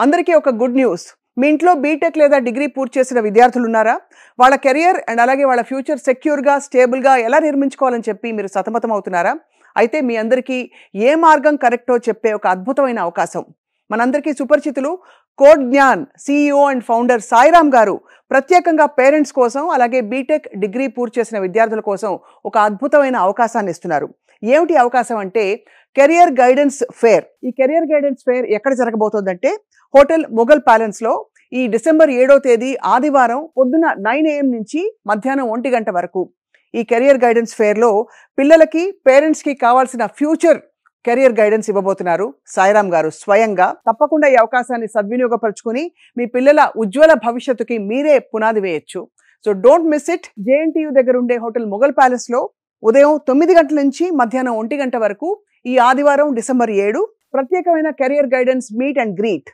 అందరికీ ఒక good news. మీ ఇంట్లో బీటెక్ లేదా డిగ్రీ పూర్తి చేసిన విద్యార్థులు ఉన్నారా? వాళ్ళ కెరియర్ అండ్ అలాగే వాళ్ళ ఫ్యూచర్ సెక్యూర్‌గా, స్టేబుల్‌గా ఎలా నిర్మించుకోవాలని చెప్పి మీరు సతమతం అవుతున్నారా? అయితే మీ అందరికీ ఏ మార్గం కరెక్టో చెప్పే ఒక అద్భుతమైన అవకాశం. మనందరికీ సుపరిచితులు Code Gnan CEO and founder Sairam గారు ప్రత్యేకంగా పేరెంట్స్ కోసం అలాగే బీటెక్ డిగ్రీ పూర్తి చేసిన విద్యార్థుల కోసం ఒక అద్భుతమైన అవకాశాన్ని ఇస్తున్నారు. ఏమిటి అవకాశం అంటే కెరియర్ గైడెన్స్ ఫేర్. ఈ కెరియర్ గైడెన్స్ ఫేర్ ఎక్కడ జరగబోతోందంటే హోటల్ మొఘల్ ప్యాలెన్స్ లో ఈ డిసెంబర్ 7వ తేదీ ఆదివారం పొద్దున 9 AM నుంచి మధ్యాహ్నం 1 గంట వరకు ఈ కెరియర్ గైడెన్స్ ఫేర్ లో పిల్లలకి పేరెంట్స్ కి కావాల్సిన ఫ్యూచర్ కెరియర్ గైడెన్స్ ఇవ్వబోతున్నారు సాయిరామ్ గారు స్వయంగా. తప్పకుండా ఈ అవకాశాన్ని సద్వినియోగపరచుకుని మీ పిల్లల ఉజ్వల భవిష్యత్తుకి మీరే పునాది వేయొచ్చు. So don't miss it. JNTU దగ్గర ఉండే హోటల్ మొఘల్ ప్యాలెస్ లో ఉదయం 9 గంటల నుంచి మధ్యాహ్నం 1 గంట వరకు ఈ ఆదివారం డిసెంబర్ 7 ప్రత్యేకమైన career guidance meet and greet.